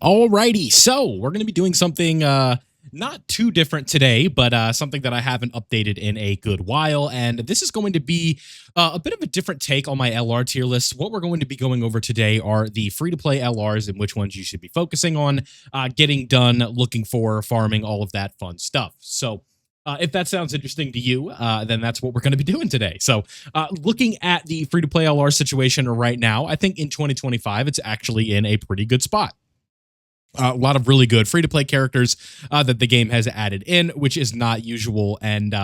Alrighty, so we're going to be doing something not too different today, but something that I haven't updated in a good while, and this is going to be a bit of a different take on my LR tier list. What we're going to be going over today are the free-to-play LRs and which ones you should be focusing on, getting done, looking for, farming, all of that fun stuff. So if that sounds interesting to you, then that's what we're going to be doing today. So, looking at the free to play LR situation right now, I think in 2025, it's actually in a pretty good spot. A lot of really good free-to-play characters that the game has added in, which is not usual, and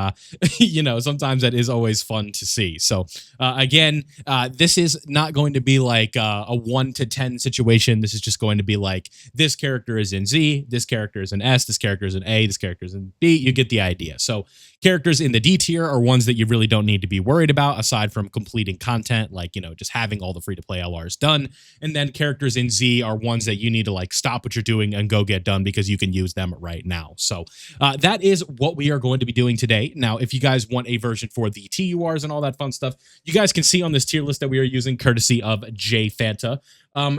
sometimes that is always fun to see. So again, this is not going to be like a 1 to 10 situation. This is just going to be like, this character is in Z, this character is in S, this character is in A, this character is in B. You get the idea. So characters in the D tier are ones that you really don't need to be worried about, aside from completing content, like, just having all the free-to-play LRs done. And then characters in Z are ones that you need to like stop what you're doing and go get done because you can use them right now. So that is what we are going to be doing today. Now, if you guys want a version for the TURs and all that fun stuff, you guys can see on this tier list that we are using, courtesy of J Fanta.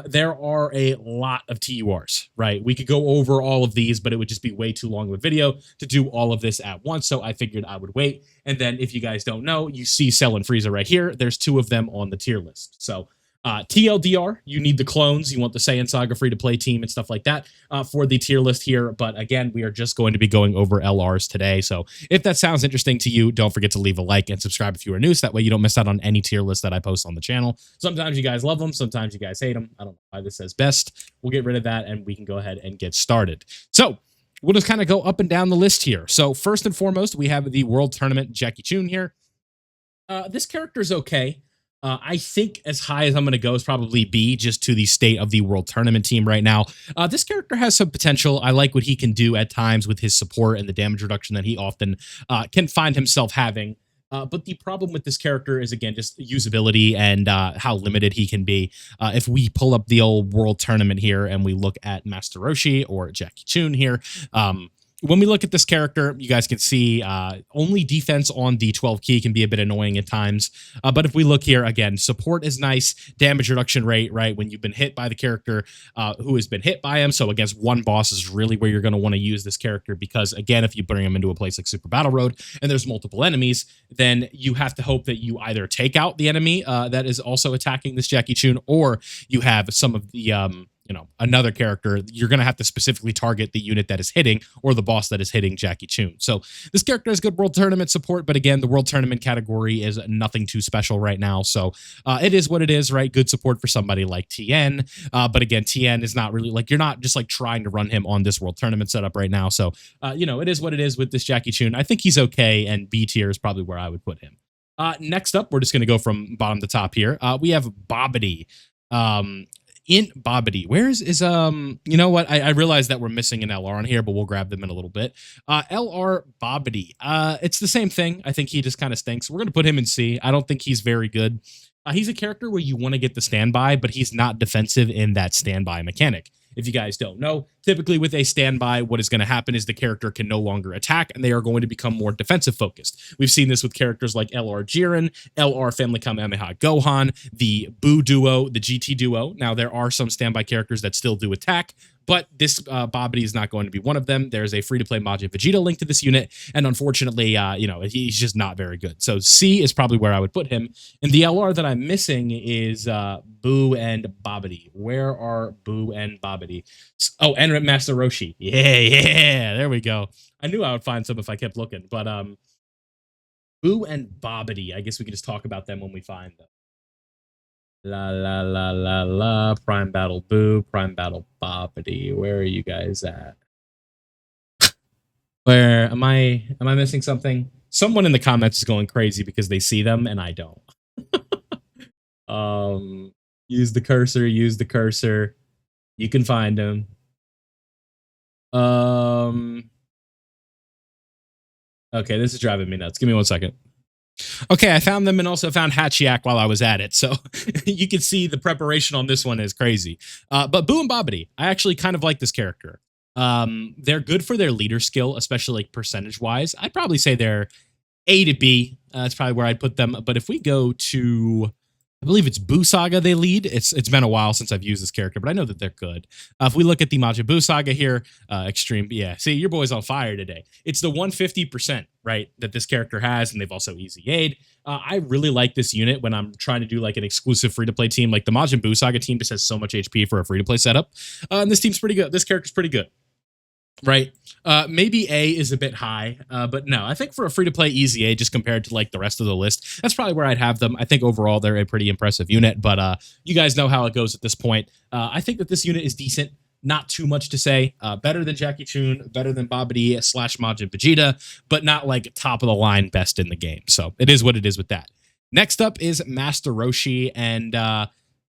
There are a lot of TURs, right? We could go over all of these, but it would just be way too long of a video to do all of this at once. So I figured I would wait. And then if you guys don't know, you see Cell and Frieza right here. There's 2 of them on the tier list. So TLDR, you need the clones. You want the Saiyan Saga free-to-play team and stuff like that for the tier list here. But again, we are just going to be going over LRs today. So if that sounds interesting to you, don't forget to leave a like and subscribe if you are new, so that way you don't miss out on any tier list that I post on the channel. Sometimes you guys love them. Sometimes you guys hate them. I don't know why this says best. We'll get rid of that and we can go ahead and get started. So we'll just kind of go up and down the list here. So first and foremost, we have the World Tournament Jackie Chun here. This character is okay. I think as high as I'm going to go is probably B, just to the state of the World Tournament team right now. This character has some potential. I like what he can do at times with his support and the damage reduction that he often can find himself having. But the problem with this character is, again, just usability and how limited he can be. If we pull up the old World Tournament here and we look at Master Roshi or Jackie Chun here, when we look at this character, you guys can see only defense on the 12 key can be a bit annoying at times. But if we look here, again, support is nice. Damage reduction rate, right? When you've been hit by the character who has been hit by him. So against one boss is really where you're going to want to use this character, because, again, if you bring him into a place like Super Battle Road and there's multiple enemies, then you have to hope that you either take out the enemy that is also attacking this Jackie Chun, or you have some of the another character. You're going to have to specifically target the unit that is hitting, or the boss that is hitting Jackie Chun. So this character has good World Tournament support, but again, the World Tournament category is nothing too special right now. So it is what it is, right? Good support for somebody like TN. But again, TN is not really like, you're not just like trying to run him on this World Tournament setup right now. So, it is what it is with this Jackie Chun. I think he's okay, and B tier is probably where I would put him. Next up, we're just going to go from bottom to top here. We have Bobbity. In Bobbity, where's you know what? I realize that we're missing an LR on here, but we'll grab them in a little bit. LR Bobbity. It's the same thing. I think he just kind of stinks. We're going to put him in C. I don't think he's very good. He's a character where you want to get the standby, but he's not defensive in that standby mechanic. If you guys don't know, typically with a standby, what is going to happen is the character can no longer attack, and they are going to become more defensive focused. We've seen this with characters like LR Jiren, LR Family Kamehameha Gohan, the Buu duo, the GT duo. Now, there are some standby characters that still do attack, but this Bobbity is not going to be one of them. There's a free-to-play Majin Vegeta link to this unit, and unfortunately, he's just not very good. So C is probably where I would put him. And the LR that I'm missing is Buu and Bobbity. Where are Buu and Bobbity? Oh, and Master Roshi. Yeah, there we go. I knew I would find some if I kept looking, but Buu and Bobbity. I guess we could just talk about them when we find them. La la la la la. Prime Battle Buu, Prime Battle Bobbity. Where are you guys at? Where am I? Am I missing something? Someone in the comments is going crazy because they see them and I don't. Use the cursor. Use the cursor. You can find them. Okay, this is driving me nuts. Give me 1 second. Okay, I found them and also found Hachiak while I was at it. So you can see the preparation on this one is crazy. But Buu and Bobbity, I actually kind of like this character. They're good for their leader skill, especially like percentage-wise. I'd probably say they're A to B. That's probably where I'd put them. But if we go to I believe it's Buu Saga they lead. It's been a while since I've used this character, but I know that they're good. If we look at the Majin Buu Saga here, extreme, yeah. See, your boy's on fire today. It's the 150%, right, that this character has, and they've also easy aid. I really like this unit when I'm trying to do like an exclusive free to play team. Like the Majin Buu Saga team just has so much HP for a free to play setup, and this team's pretty good. This character's pretty good. Right. Maybe A is a bit high, but no, I think for a free to play easy A, just compared to like the rest of the list, that's probably where I'd have them. I think overall they're a pretty impressive unit, but you guys know how it goes at this point. I think that this unit is decent. Not too much to say. Better than Jackie Chun, better than Babidi / Majin Vegeta, but not like top of the line best in the game. So it is what it is with that. Next up is Master Roshi, and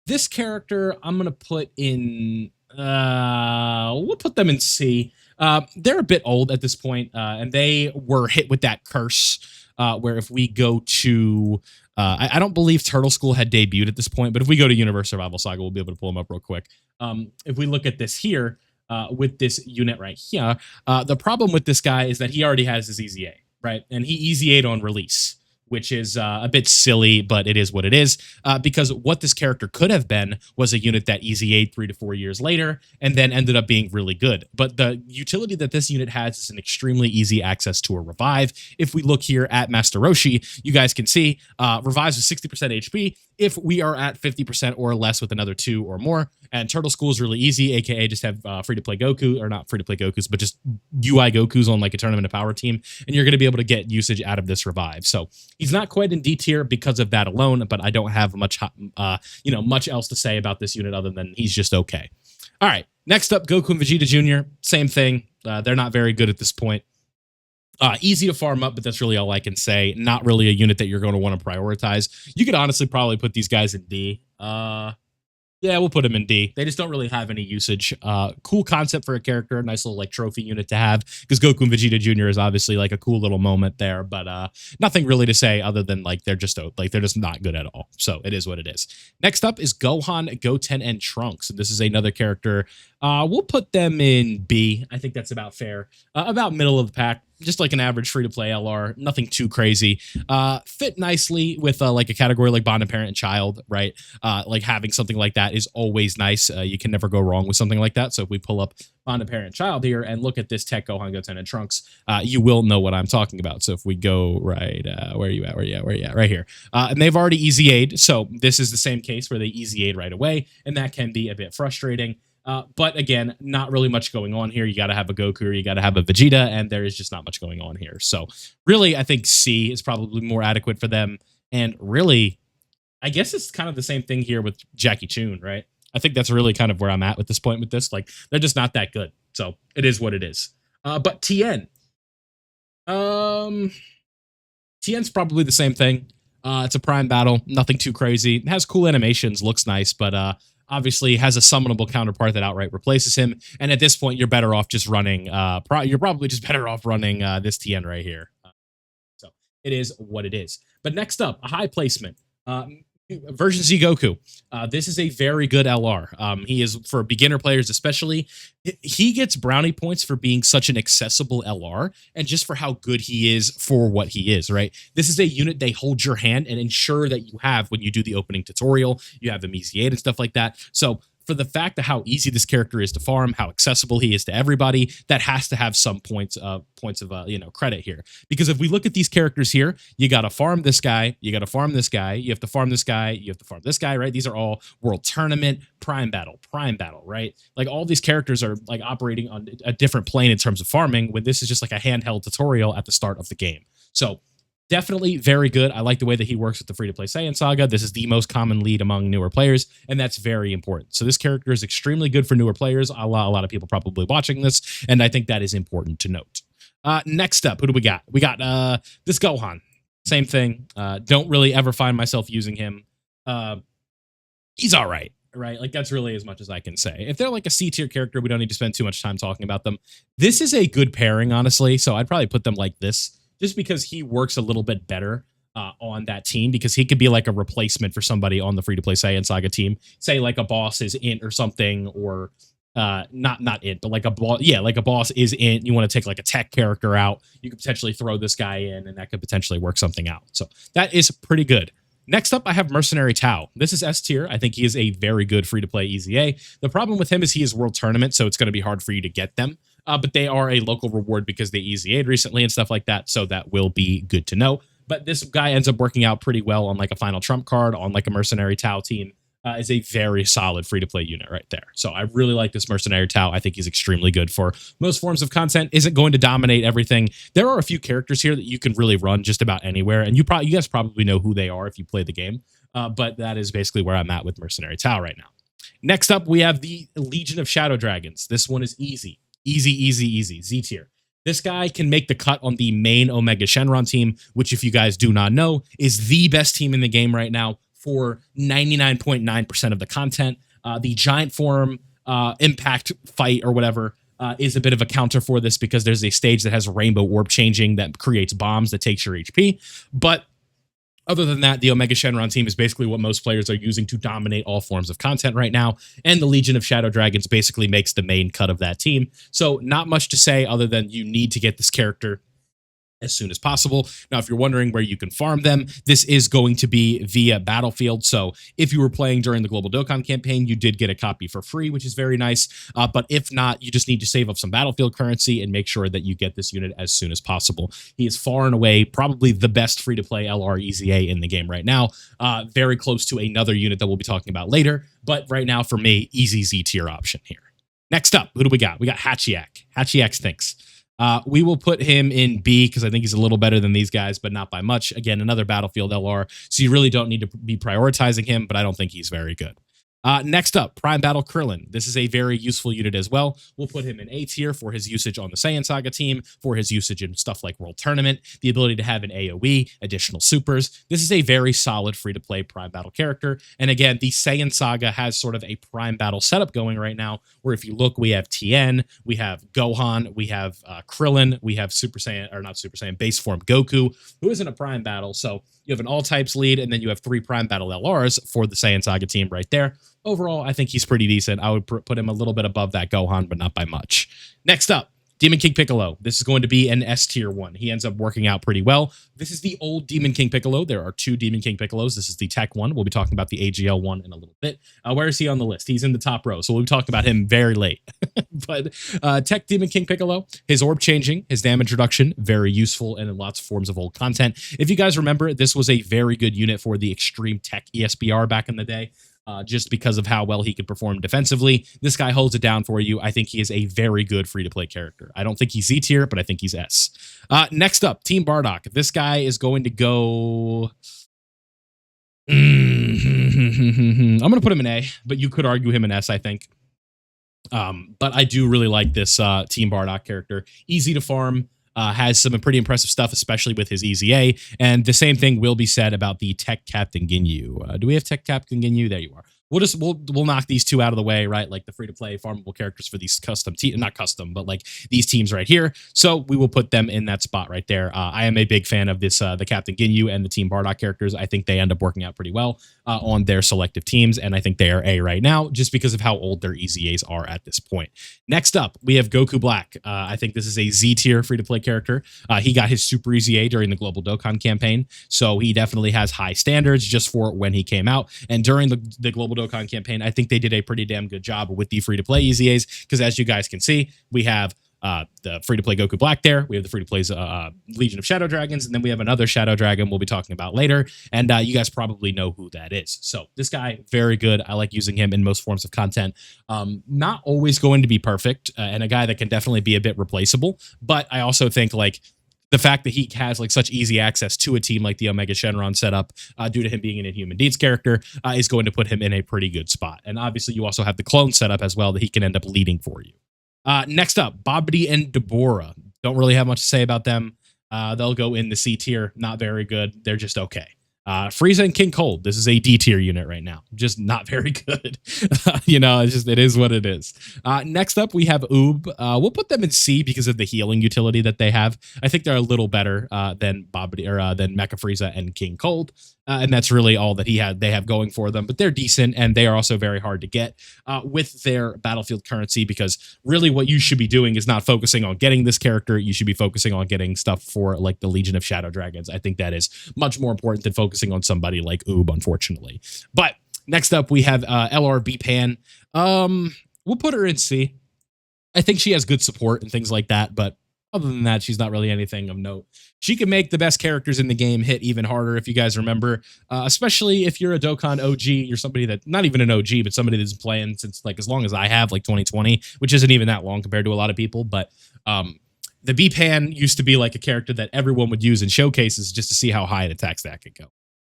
this character I'm gonna put in. We'll put them in C. They're a bit old at this point, and they were hit with that curse where if we go to, I don't believe Turtle School had debuted at this point, but if we go to Universe Survival Saga, we'll be able to pull them up real quick. If we look at this here, with this unit right here, the problem with this guy is that he already has his Easy A, right? And he Easy A'd on release, which is a bit silly, but it is what it is, because what this character could have been was a unit that Easy Aid 3 to 4 years later and then ended up being really good. But the utility that this unit has is an extremely easy access to a revive. If we look here at Master Roshi, you guys can see revives with 60% HP if we are at 50% or less with another 2 or more. And Turtle School is really easy, aka just have free-to-play Goku, or not free-to-play Gokus, but just UI Gokus on like a Tournament of Power team, and you're going to be able to get usage out of this revive. So he's not quite in D tier because of that alone, but I don't have much, much else to say about this unit other than he's just okay. All right, next up, Goku and Vegeta Jr., same thing. They're not very good at this point. Easy to farm up, but that's really all I can say. Not really a unit that you're going to want to prioritize. You could honestly probably put these guys in D. Yeah, we'll put them in D. They just don't really have any usage. Cool concept for a character, nice little like trophy unit to have, because Goku and Vegeta Jr. is obviously like a cool little moment there, but nothing really to say other than like they're just not good at all. So it is what it is. Next up is Gohan, Goten, and Trunks. This is another character. We'll put them in B. I think that's about fair. About middle of the pack. Just like an average free-to-play LR, nothing too crazy. Fit nicely with like a category like bonded parent and child, right? Like having something like that is always nice. You can never go wrong with something like that. So if we pull up bonded parent and child here and look at this tech Gohan, Goten, and Trunks, you will know what I'm talking about. So if we go right, where are you at? Right here. And they've already easy aid. So this is the same case where they easy aid right away, and that can be a bit frustrating. But again, not really much going on here. You got to have a Goku or you got to have a Vegeta, and there is just not much going on here. So really, I think C is probably more adequate for them. And really, I guess it's kind of the same thing here with Jackie Chun, right? I think that's really kind of where I'm at with this point with this. Like, they're just not that good. So it is what it is. But Tien. Tien's probably the same thing. It's a prime battle. Nothing too crazy. It has cool animations. Looks nice, but obviously has a summonable counterpart that outright replaces him. And at this point, you're better off just running, you're probably just better off running this Tien right here. So it is what it is. But next up, a high placement. Version Z Goku. This is a very good LR. He is, for beginner players especially, he gets brownie points for being such an accessible LR and just for how good he is for what he is, right? This is a unit they hold your hand and ensure that you have when you do the opening tutorial. You have the Easy 8 and stuff like that. So for the fact of how easy this character is to farm, how accessible he is to everybody, that has to have some points of credit here. Because if we look at these characters here, you got to farm this guy, you got to farm this guy, you have to farm this guy, you have to farm this guy, right? These are all World Tournament, Prime Battle, right? Like all these characters are like operating on a different plane in terms of farming, when this is just like a handheld tutorial at the start of the game. So definitely very good. I like the way that he works with the free-to-play Saiyan Saga. This is the most common lead among newer players, and that's very important. So this character is extremely good for newer players. A lot of people probably watching this, and I think that is important to note. Next up, who do we got? We got this Gohan. Same thing. Don't really ever find myself using him. He's all right. Right? Like, that's really as much as I can say. If they're like a C tier character, we don't need to spend too much time talking about them. This is a good pairing, honestly, so I'd probably put them like this, just because he works a little bit better on that team, because he could be like a replacement for somebody on the free-to-play Saiyan Saga team. Say like a boss is Int or something, or not Int, but like a boss. Yeah, like a boss is Int. You want to take like a tech character out. You could potentially throw this guy in, and that could potentially work something out. So that is pretty good. Next up, I have Mercenary Tau. This is S tier. I think he is a very good free-to-play EZA. The problem with him is he is World Tournament, so it's going to be hard for you to get them. But they are a local reward because they EZA'd recently and stuff like that, so that will be good to know. But this guy ends up working out pretty well on like a Final Trump card, on like a Mercenary Tau team. Is a very solid free-to-play unit right there. So I really like this Mercenary Tau. I think he's extremely good for most forms of content. Isn't going to dominate everything. There are a few characters here that you can really run just about anywhere, and you guys probably know who they are if you play the game. But that is basically where I'm at with Mercenary Tau right now. Next up, we have the Legion of Shadow Dragons. This one is easy. Easy. Z tier. This guy can make the cut on the main Omega Shenron team, which, if you guys do not know, is the best team in the game right now for 99.9% of the content. The giant form impact fight or whatever is a bit of a counter for this because there's a stage that has rainbow orb changing that creates bombs that takes your HP. But other than that, the Omega Shenron team is basically what most players are using to dominate all forms of content right now, and the Legion of Shadow Dragons basically makes the main cut of that team. So not much to say other than you need to get this character as soon as possible. Now, if you're wondering where you can farm them, this is going to be via Battlefield. So if you were playing during the Global Dokkan campaign, you did get a copy for free, which is very nice. But if not, you just need to save up some Battlefield currency and make sure that you get this unit as soon as possible. He is far and away probably the best free-to-play LR EZA in the game right now. Very close to another unit that we'll be talking about later. But right now, for me, easy Z tier option here. Next up, who do we got? We got Hachiak. Hachiak stinks. We will put him in B because I think he's a little better than these guys, but not by much. Again, another Battlefield LR, so you really don't need to be prioritizing him, but I don't think he's very good. Next up, Prime Battle Krillin. This is a very useful unit as well. We'll put him in A tier for his usage on the Saiyan Saga team, for his usage in stuff like World Tournament, the ability to have an AoE, additional supers. This is a very solid free-to-play Prime Battle character. And again, the Saiyan Saga has sort of a Prime Battle setup going right now, where if you look, we have Tien, we have Gohan, we have Krillin, we have Super Saiyan, or not Super Saiyan, base form Goku, who isn't a Prime Battle. So you have an all-types lead, and then you have 3 Prime Battle LRs for the Saiyan Saga team right there. Overall, I think he's pretty decent. I would put him a little bit above that Gohan, but not by much. Next up, Demon King Piccolo. This is going to be an S tier one. He ends up working out pretty well. This is the old Demon King Piccolo. There are 2 Demon King Piccolos. This is the tech one. We'll be talking about the AGL one in a little bit. Where is he on the list? He's in the top row, so we'll be talking about him very late. But tech Demon King Piccolo, his orb changing, his damage reduction, very useful and in lots of forms of old content. If you guys remember, this was a very good unit for the Extreme Tech ESBR back in the day. Just because of how well he could perform defensively. This guy holds it down for you. I think he is a very good free-to-play character. I don't think he's Z tier, but I think he's S. Next up, Team Bardock. This guy is going to go... I'm going to put him in A, but you could argue him in S, I think. But I do really like this Team Bardock character. Easy to farm. Has some pretty impressive stuff, especially with his EZA. And the same thing will be said about the Tech Captain Ginyu. Do we have Tech Captain Ginyu? There you are. We'll knock these 2 out of the way, right? Like the free-to-play farmable characters for these custom not custom, but like these teams right here. So we will put them in that spot right there. I am a big fan of this, the Captain Ginyu and the Team Bardock characters. I think they end up working out pretty well on their selective teams, and I think they are A right now just because of how old their EZAs are at this point. Next up, we have Goku Black. I think this is a Z tier free-to-play character. He got his Super EZA during the Global Dokkan campaign, so he definitely has high standards just for when he came out. And during the Global Dokkan campaign, I think they did a pretty damn good job with the free-to-play EZAs, because as you guys can see, we have the free-to-play Goku Black there. We have the free-to-play Legion of Shadow Dragons, and then we have another Shadow Dragon we'll be talking about later, and you guys probably know who that is. So this guy, very good. I like using him in most forms of content. Not always going to be perfect, and a guy that can definitely be a bit replaceable, but I also think, like, the fact that he has like such easy access to a team like the Omega Shenron setup, due to him being an Inhuman Deeds character, is going to put him in a pretty good spot. And obviously, you also have the clone setup as well that he can end up leading for you. Next up, Babidi and Deborah. Don't really have much to say about them. They'll go in the C tier. Not very good. They're just okay. Frieza and King Cold. This is a D tier unit right now. Just not very good. It is what it is. Next up, we have Oob. We'll put them in C because of the healing utility that they have. I think they're a little better than than Mecha Frieza and King Cold. And that's really all that they have going for them. But they're decent, and they are also very hard to get with their Battlefield currency, because really what you should be doing is not focusing on getting this character. You should be focusing on getting stuff for like the Legion of Shadow Dragons. I think that is much more important than focusing focusing on somebody like Oob, unfortunately. But next up, we have LRB Pan. We'll put her in C. I think she has good support and things like that, but other than that, she's not really anything of note. She can make the best characters in the game hit even harder, if you guys remember, especially if you're a Dokkan OG. You're somebody that, not even an OG, but somebody that's playing since like as long as I have, like 2020, which isn't even that long compared to a lot of people. But the B-Pan used to be like a character that everyone would use in showcases just to see how high an attack stack could go.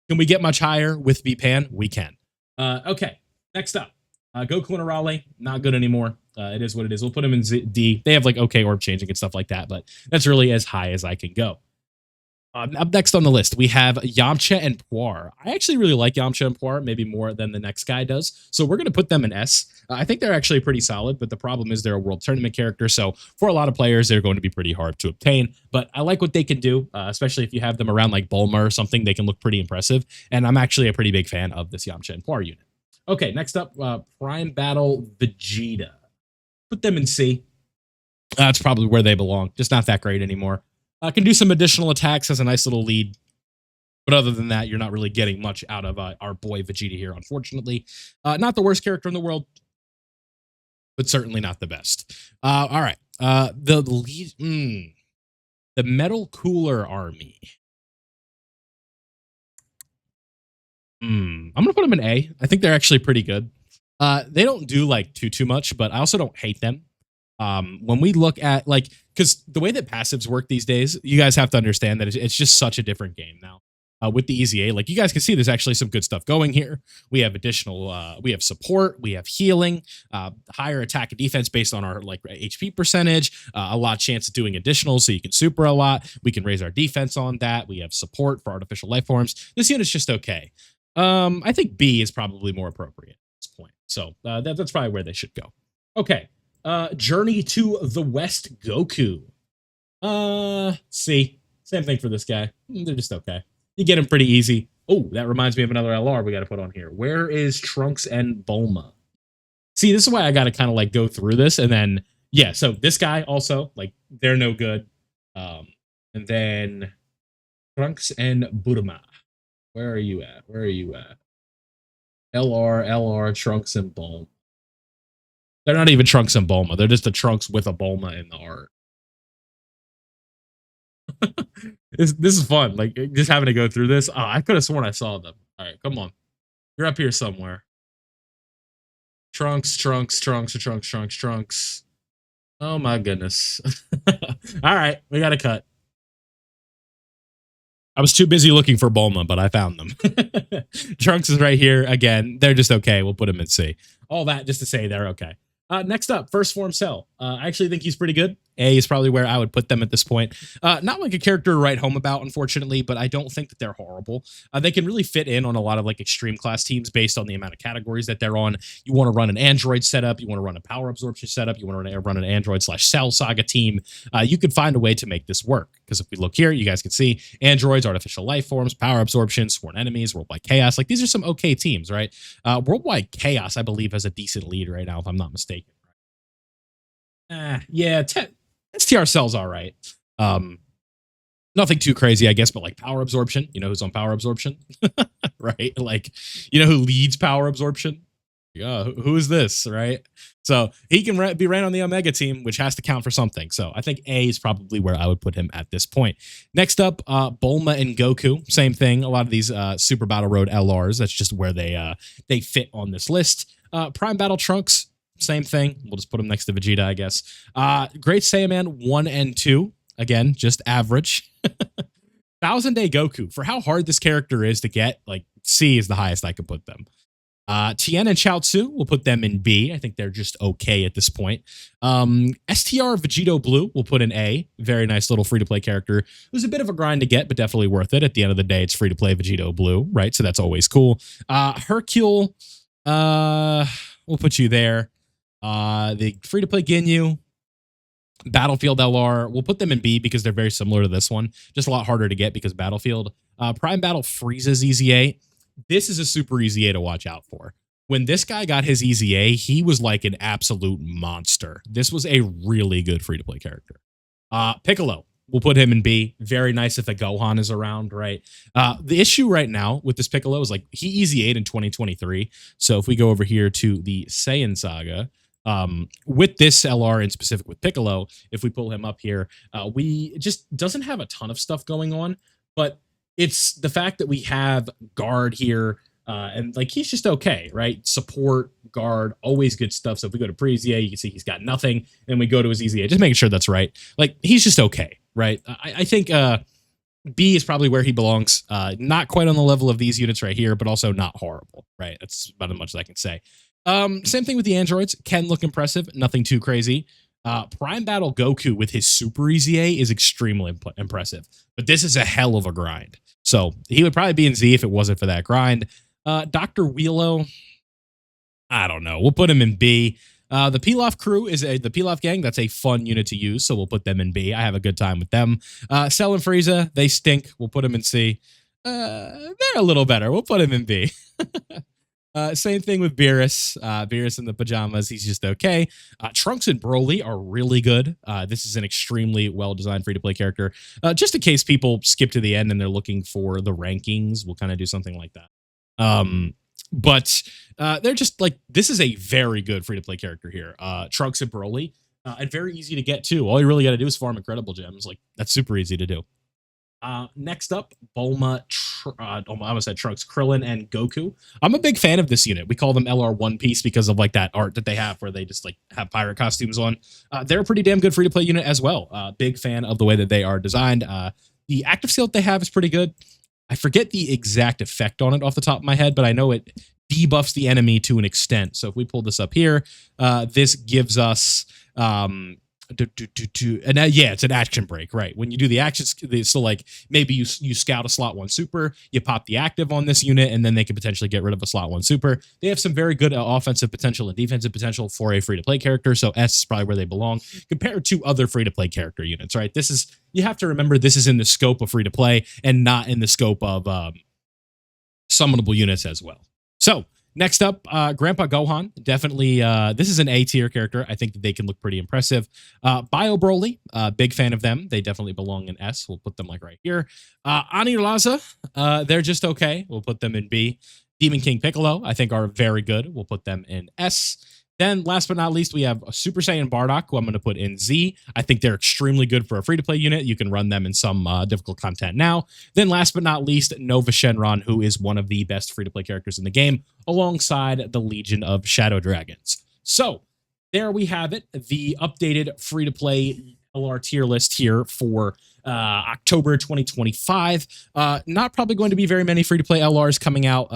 Can we get much higher with B-Pan? We can. Okay, next up. Goku and Arale, not good anymore. It is what it is. We'll put them in D. They have like okay orb changing and stuff like that, but that's really as high as I can go. Up next on the list, we have Yamcha and Puar. I actually really like Yamcha and Puar, maybe more than the next guy does. So we're going to put them in S. I think they're actually pretty solid, but the problem is they're a world tournament character. So for a lot of players, they're going to be pretty hard to obtain. But I like what they can do, especially if you have them around like Bulma or something. They can look pretty impressive. And I'm actually a pretty big fan of this Yamcha and Puar unit. Okay, next up, Prime Battle Vegeta. Put them in C. That's probably where they belong. Just not that great anymore. Can do some additional attacks as a nice little lead. But other than that, you're not really getting much out of our boy Vegeta here, unfortunately. Not the worst character in the world, but certainly not the best. All right. The lead, the Metal Cooler Army. I'm going to put them in A. I think they're actually pretty good. They don't do like too much, but I also don't hate them. When we look at like, because the way that passives work these days, you guys have to understand that it's just such a different game now. With the EZA, like you guys can see, there's actually some good stuff going here. We have additional, we have support, we have healing, higher attack and defense based on our like HP percentage, a lot of chance of doing additional, so you can super a lot. We can raise our defense on that. We have support for artificial life forms. This unit's just okay. I think B is probably more appropriate at this point. So that's probably where they should go. Okay. Journey to the West Goku. C. Same thing for this guy. They're just okay. You get him pretty easy. Oh, that reminds me of another LR we got to put on here. Where is Trunks and Bulma? See, this is why I got to kind of like go through this. And then, yeah, so this guy also, like, they're no good. And then Trunks and Bulma. Where are you at? Where are you at? LR, Trunks and Bulma. They're not even Trunks and Bulma. They're just the Trunks with a Bulma in the art. This is fun. Like, just having to go through this. Oh, I could have sworn I saw them. All right, come on. You're up here somewhere. Trunks. Oh, my goodness. All right, we got to cut. I was too busy looking for Bulma, but I found them. Trunks is right here. Again, they're just okay. We'll put them in C. All that just to say they're okay. Next up, First Form Cell. I actually think he's pretty good. A is probably where I would put them at this point. Not like a character to write home about, unfortunately, but I don't think that they're horrible. They can really fit in on a lot of like extreme class teams based on the amount of categories that they're on. You want to run an Android setup. You want to run a power absorption setup. You want to run an Android/Cell Saga team. You could find a way to make this work. Because if we look here, you guys can see androids, artificial life forms, power absorption, sworn enemies, worldwide chaos. Like these are some okay teams, right? Worldwide chaos, I believe, has a decent lead right now, if I'm not mistaken. Yeah, STR Cell's all right. Nothing too crazy, I guess, but like power absorption. You know who's on power absorption? Right? Like, you know who leads power absorption? Yeah, who is this, right? So he can be ran on the Omega team, which has to count for something. So I think A is probably where I would put him at this point. Next up, Bulma and Goku. Same thing. A lot of these Super Battle Road LRs. That's just where they fit on this list. Prime Battle Trunks. Same thing. We'll just put him next to Vegeta, I guess. Great Saiyaman 1 and 2. Again, just average. 1000 Day Goku. For how hard this character is to get, like, C is the highest I could put them. Tien and Chaozu, we'll put them in B. I think they're just okay at this point. STR Vegito Blue, we'll put in A. Very nice little free-to-play character. It was a bit of a grind to get, but definitely worth it. At the end of the day, it's free-to-play Vegito Blue, right? So that's always cool. Hercule, we'll put you there. The free-to-play Ginyu, Battlefield LR, we'll put them in B because they're very similar to this one. Just a lot harder to get because Battlefield. Prime Battle Frieza's EZA. This is a super EZA to watch out for. When this guy got his EZA, he was like an absolute monster. This was a really good free-to-play character. Piccolo. We'll put him in B. Very nice if a Gohan is around, right? The issue right now with this Piccolo is like he easy 8 in 2023. So if we go over here to the Saiyan saga, with this LR in specific with Piccolo, if we pull him up here, we just doesn't have a ton of stuff going on, but it's the fact that we have guard here, and like he's just okay, right? Support, guard, always good stuff. So if we go to pre-EZA, you can see he's got nothing, and we go to his EZA, just making sure that's right. Like he's just okay, right? I think B is probably where he belongs. Not quite on the level of these units right here, but also not horrible, right? That's about as much as I can say. Same thing with the androids. Can look impressive, nothing too crazy. Prime Battle Goku with his Super EZA is extremely impressive, but this is a hell of a grind. So he would probably be in Z if it wasn't for that grind. Dr. Wheelo, I don't know. We'll put him in B. The Pilaf crew is the Pilaf gang. That's a fun unit to use, so we'll put them in B. I have a good time with them. Cell and Frieza, they stink. We'll put them in C. They're a little better. We'll put him in B. Same thing with Beerus. Beerus in the pajamas, he's just okay. Trunks and Broly are really good. This is an extremely well-designed free-to-play character. Just in case people skip to the end and they're looking for the rankings, we'll kind of do something like that. But they're just like, this is a very good free-to-play character here. Trunks and Broly, and very easy to get too. All you really got to do is farm incredible gems. Like, that's super easy to do. Next up, Bulma, I almost said Trunks, Krillin, and Goku. I'm a big fan of this unit. We call them LR One Piece because of like that art that they have where they just like have pirate costumes on. They're a pretty damn good free-to-play unit as well. Big fan of the way that they are designed. The active skill that they have is pretty good. I forget the exact effect on it off the top of my head, but I know it debuffs the enemy to an extent. So if we pull this up here, this gives us yeah, it's an action break, right? When you do the actions, so like maybe you scout a slot 1 super, you pop the active on this unit, and then they can potentially get rid of a slot 1 super. They have some very good offensive potential and defensive potential for a free-to-play character, so S is probably where they belong compared to other free-to-play character units, right? This is, you have to remember, this is in the scope of free-to-play and not in the scope of summonable units as well. So next up, Grandpa Gohan. Definitely, this is an A tier character. I think that they can look pretty impressive. Bio Broly, big fan of them. They definitely belong in S. We'll put them like right here. Ani Laza, they're just okay. We'll put them in B. Demon King Piccolo, I think are very good. We'll put them in S. Then last but not least, we have a Super Saiyan Bardock, who I'm going to put in Z. I think they're extremely good for a free-to-play unit. You can run them in some difficult content now. Then last but not least, Nova Shenron, who is one of the best free-to-play characters in the game, alongside the Legion of Shadow Dragons. So there we have it, the updated free-to-play LR tier list here for October 2025. Not probably going to be very many free-to-play LRs coming out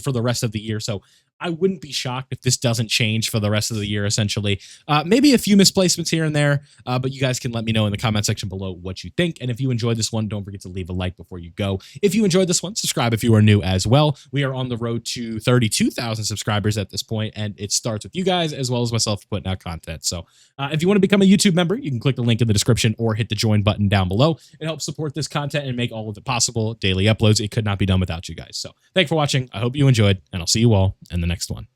for the rest of the year, so I wouldn't be shocked if this doesn't change for the rest of the year, essentially. Maybe a few misplacements here and there, but you guys can let me know in the comment section below what you think. And if you enjoyed this one, don't forget to leave a like before you go. If you enjoyed this one, subscribe if you are new as well. We are on the road to 32,000 subscribers at this point, and it starts with you guys as well as myself putting out content. So if you want to become a YouTube member, you can click the link in the description or hit the join button down below. It helps support this content and make all of it possible. Daily uploads, it could not be done without you guys. So thanks for watching. I hope you enjoyed, and I'll see you all in the next one.